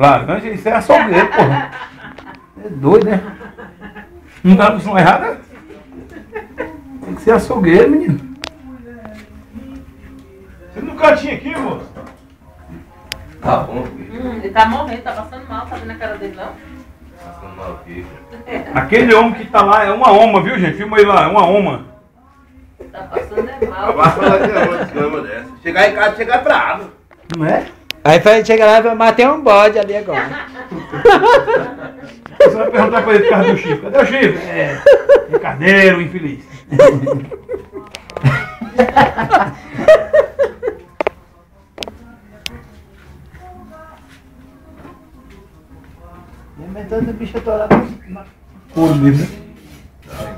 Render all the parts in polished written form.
Laranja, isso é açougueiro, porra. É doido, né? Não dá noção errada? Tem que ser açougueiro, menino. Você no cantinho aqui, moço? Tá bom, Ele tá morrendo, tá passando mal, tá vendo a cara dele não? passando mal aqui. Aquele homem que tá lá é uma oma, viu, gente? Filma aí lá, é uma oma. Tá passando mal. Vai falar que é uma desgrama dessa. Chegar em casa, chegar bravo. Não é? Aí vai chegar lá e vai matar um bode ali agora. Você vai perguntar pra ele por causa do chifre. Cadê o chifre? É carneiro, infeliz. Inventando o bicho atorado na Couro mesmo, né?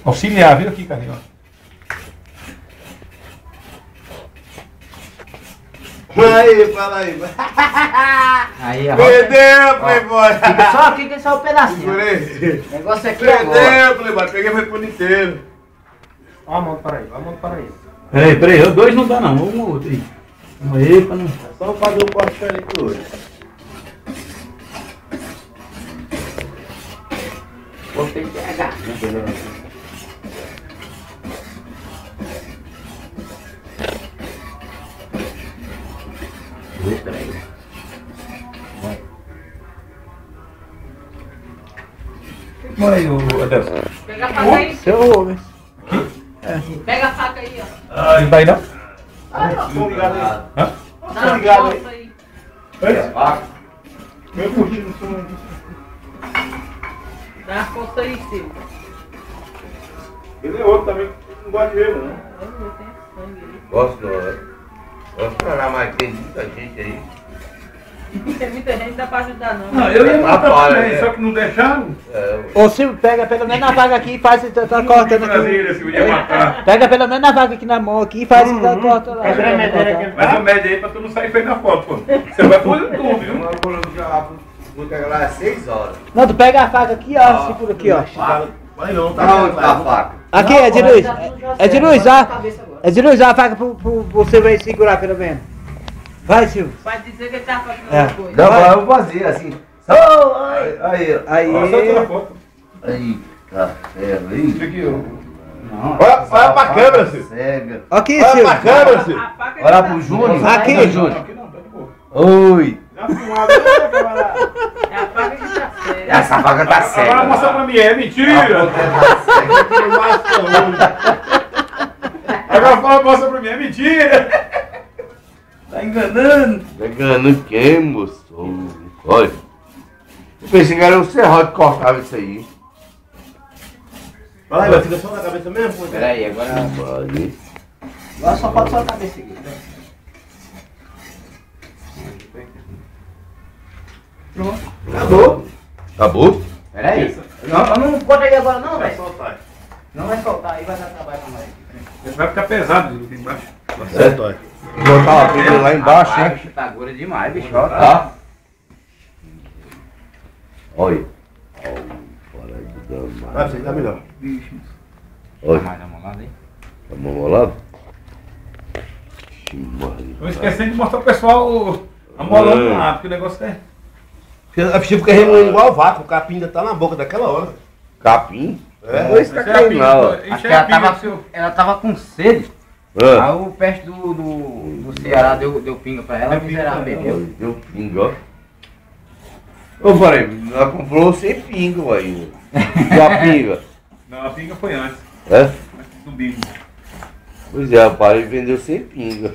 Auxiliar, viu aqui, Carlinhos? Aí, fala aí. Aí, ó. Perdeu, Playboy. Fica só um pedacinho. Segurei. O negócio aqui é agora. Perdeu, Playboy. Peguei foi por inteiro. Ó a mão para aí, ó a mão para aí. Peraí, dois não dá não, um ou outro aí. Vamos aí pra não. É só fazer um corte diferente hoje. Botei pegar. Vamos aí, ô Adelson. Pega a faca aí. Seu homem. Pega a faca aí, ó. Ah, não vai não? Tô ligado aí. Hã? Dá uma ligado força aí. Meu curtindo o som. Dá uma força aí, Silvio. Ele é outro também, não gosta de ver, não. Eu tenho sangue aí. Gosto, não, né? Gosto de falar, mas tem muita gente aí. Tem muita gente, não dá pra ajudar não. Não, eu ia matar Atrapalha, também, né? só que não deixaram. Ô Silvio, pega pelo menos na vaga aqui e faz tá cortando aqui. Brasília, se podia matar. Pega pelo menos na vaga aqui na mão aqui e faz tá corta lá. Faz uma média aí pra tu não sair feio na foto, pô. Você vai pro YouTube, viu? Vou pegar lá às 6 horas. Não, tu pega a faca aqui, ó, segura aqui, ó. Vai não, Tá onde tá a faca? Aqui, é de luz. É de luz, ó. É de luz, ó, a faca pro você vai segurar pelo menos. Vai, Silvio. Pode dizer que ele tá fazendo É. alguma coisa. Não, vai, eu vou fazer assim. Aí. Ó, só tirar foto. Aí, café aí. Isso aqui, ó. Olha pra câmera, Silvio. Cega. Aqui, Olha pra Silvio. câmera, Silvio. A faca ele Olha tá- pro Júnior. Aqui, Júnior. Aqui não, tá de boa. Oi. Já filmado, né, camarada? É a faca que tá séria. Essa faca tá cega. Agora mostra pra mim, é mentira. Agora fala, mostra pra mim, é mentira. Tá enganando. Tá enganando quem, moço? Olha. Eu pensei que era o serrote que cortava isso aí. Vai lá, fica só na cabeça mesmo, pô. Peraí, agora. Aí. Agora só falta só a cabeça aqui. Acabou. Acabou? Peraí. Não bota aí agora não, Vai velho. soltar. Não vai soltar aí, vai dar trabalho pra nós. Ele vai ficar pesado ali embaixo. Certo, olha. Botar a Bíblia lá embaixo, hein? Bicho, tá agora demais, bicho. Tá? Olha. Fora de damar. Vai, você tá melhor. Olha. Mais amolado aí. Tá mamolado? Maria. Tô esquecendo de mostrar pro pessoal a molando lá, porque o negócio é. A bichinha fica remoendo igual vaca, o capim ainda tá na boca daquela hora. Capim? É. Não, isso tá Essa é a caindo pinga, não. ó. enche Acho que a ela pinga tava, do seu. ela tava com sede. Ah, Aí o peste do Ceará deu pinga pra ela, miserável bebeu. deu pinga, ó. Ô, falei, ela comprou sem pinga aí. E a pinga? Não, a pinga foi antes, É? antes do bingo. Pois é, o pai vendeu sem pinga.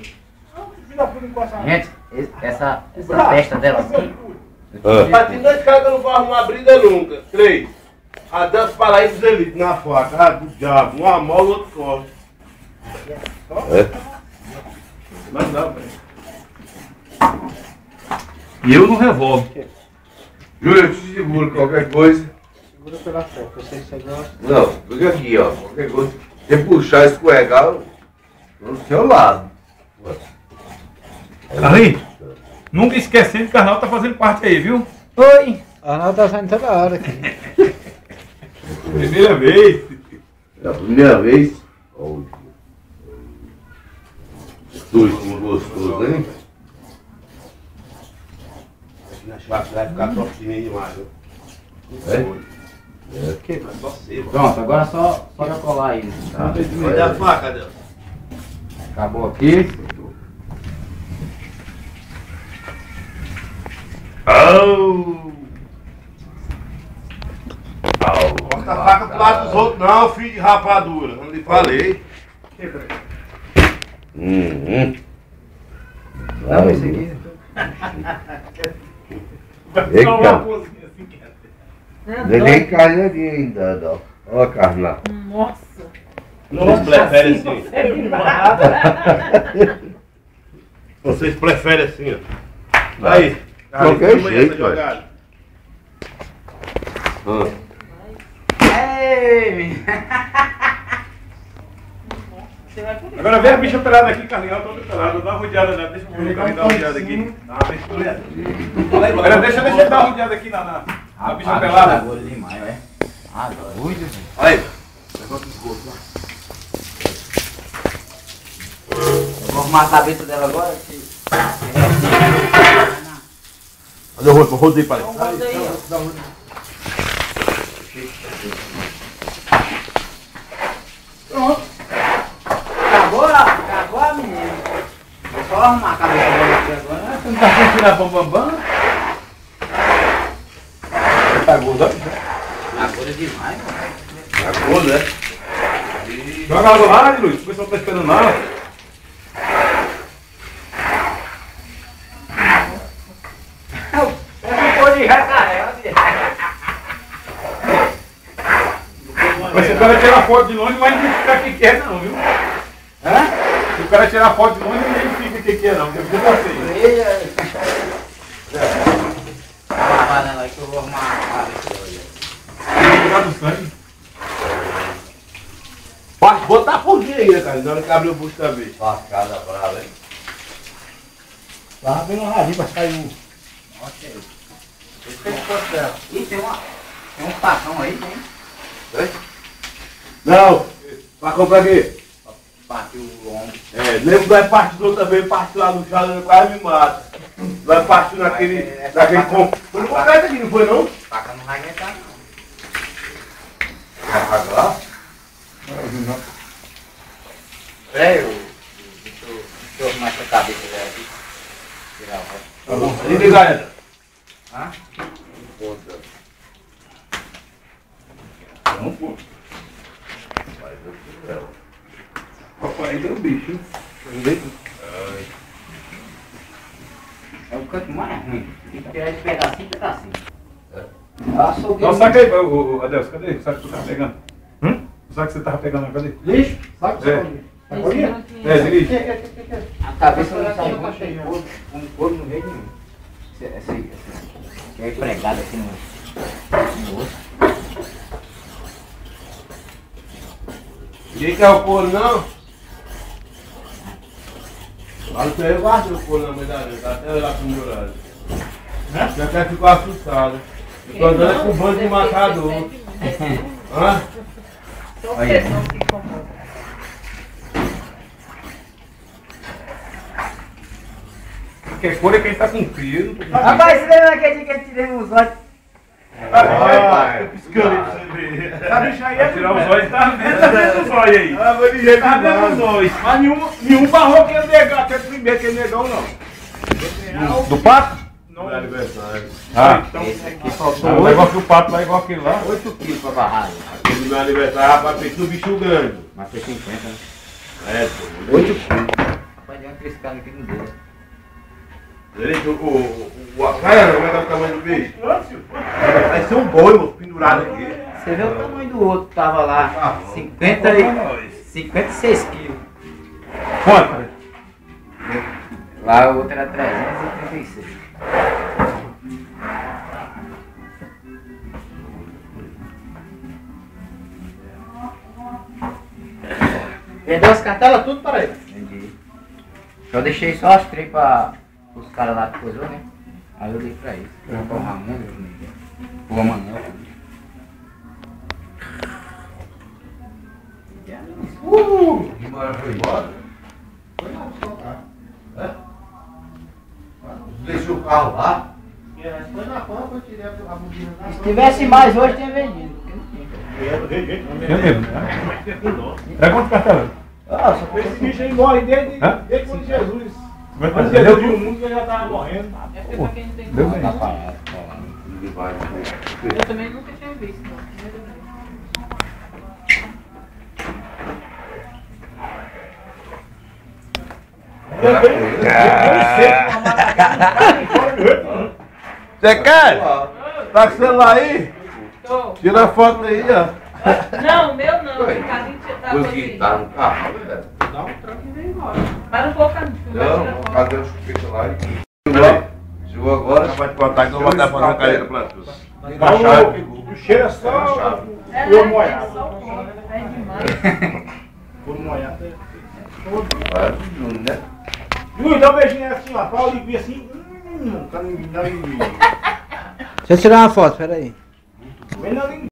Gente, essa testa dela aqui. Ah. Mas tem dois caras que eu não vou arrumar briga nunca. 3. Adelso Paraíbos Elite na faca. Ah, do diabo. Um amola, o outro corre. É? Mas não, velho. E eu no revólver. Júlio, eu te seguro qualquer coisa. Segura pela frente, eu sei que você gosta. Não, fica aqui, ó. Qualquer coisa. Se puxar, escorregar, eu tô do seu lado. Carlinhos, nunca esquecendo que o Arnaldo tá fazendo parte aí, viu? Oi! Arnaldo tá saindo toda hora aqui. Primeira vez. É a primeira vez. Ó, gostoso, como gostoso, hein? Na churrasca vai ficar tortinha demais, viu? É? Só sebo. Pronto, agora só já colar aí. Tá? Cadê a faca, Deus? Acabou aqui. Corta a faca pro lado dos outros, não, filho de rapadura. Não lhe falei. Não, esse aqui. Nem carne ali ainda, não. Olha a carne lá. Nossa. Vocês preferem assim? Você é demais. Vocês preferem assim, ó. Aí. Qualquer Essa jeito, jogada. Ei! Você vai poder. Agora vem a bicha pelada aqui, Carlinhos. Ela toda pelada. Dá uma rodeada nela. Deixa o Carlinhos dar uma rodeada aqui. Dá uma mistura. Agora deixa ele dar uma rodeada aqui na bicha pelada. Agora demais, velho. Ah, doido, velho. Aí. Eu vou arrumar a cabeça dela agora. Cadê o rodei para Então roda aí, ó. Pronto. Acabou a menina. Vou só arrumar a cabeça dela aqui agora. Você não tá sem tirar bambambam? Tá gordo, Agora é demais, mano. Acabou, né? Joga água lá, Luiz. O pessoal tá esperando lá. Mas se o cara tirar foto de longe, não vai identificar quem que é, não, viu? Se o cara tirar foto de longe, não identifica quem que é, não. Porque eu sei. Vai nela aí que eu vou arrumar a cabeça dela. Tem que tirar do sangue. Pode botar por dia aí, cara. Na hora que abre o bucho também. Lascada brava, hein? Tava bem no radinho pra sair um. Nossa, ih, tem um facão aí, tem? Não. Pra comprar aqui. Partiu o ombro. É, lembra que vai partir do outro também, parte lá no chão, quase me mata. Vai partir naquele com. Foi no concreto aqui, não foi não? Faca não vai aguentar, não. Vai pagar? Peraí, deixa eu arrumar essa cabeça dela aqui. Tirar o resto. Tá bom. Liga, galera. Hã? Não, pô. Papai deu bicho. É o canto mais ruim. Tem que tirar esse pedacinho, pedacinho. Então saca aí, Adelson, cadê o saco que tu tava pegando? O saco que você tava pegando, cadê? Lixo? Sabe que É. você É, esse lixo. A cabeça não sai com couro no meio nenhum. Essa que é pregada aqui no osso. Ninguém quer o couro, não? Fala que eu guardo o couro na medalha, tá até lá pendurado. Já até ficou assustado. Eu tô andando com um bando de matador. Hã? Só você não se incomoda. Porque cor é quem tá com frio. Rapaz, você lembra aquele dia que a gente tirou os olhos? Ai, piscando aí pra você ver. Essa bicha aí é tirar os olhos, tá vendo os olhos aí. Ah, mas de jeito Tá vendo os olhos. Mas nenhum barroqueiro negão, aquele primeiro que ele negão não. Do pato? Não é aniversário. Ah, então. Esse aqui Vai faltou igual que o pato, vai igual aquele lá. 8 quilos pra barrar. Aquele do meu aniversário, rapaz, fez um bicho grande. Mas foi 50, né? É, pô. 8 quilos. Rapaz, deu uma triscada aqui no dedo. Direito, a cara, como é que é o tamanho do bicho? Vai ser um boi, moço, pendurado aqui. Você vê o tamanho do outro que tava lá. 56 quilos. Quanto? Lá o outro era 336. Vendeu as cartelas tudo para ele. Entendi. Eu deixei só as 3 para os caras lá que coisou, né? Aí eu dei pra eles. Eu vou pra o Ramon, o Manel. Embora foi embora? Foi não, só tá. É? Deixou o carro lá? Foi na pampa, eu tirei a bobina na Se tivesse mais hoje, tinha vendido. Eu mesmo. Era quantos cartelas? Ah, só Esse bicho aí morre desde quando Jesus. Mas Quando deu Jesus viu o tudo. mundo, ele já estava morrendo. É porque pra quem não tem Deu como. bem. Eu também nunca tinha visto, não. Primeira vez. Você quer? Tá com o celular aí? Tô. Tira a foto aí, ó. Não, o meu não. O Ricardinho tá Coisa fazendo. que tá no carro, velho. Dá um tranco e vem embora. Para um pouco, não. Não, cadê o chupeta lá? Chegou agora. Vai te contar que eu vou botar pra fazer cadeira pra tu. O cheiro é só É, o olho molhado. só o pó. É demais. O olho molhado. Vai pro Júnior, né? Júlio, dá um beijinho assim, ó. Pra Olivia assim. Tá no Deixa eu tirar uma foto, peraí. Vem na linguiça.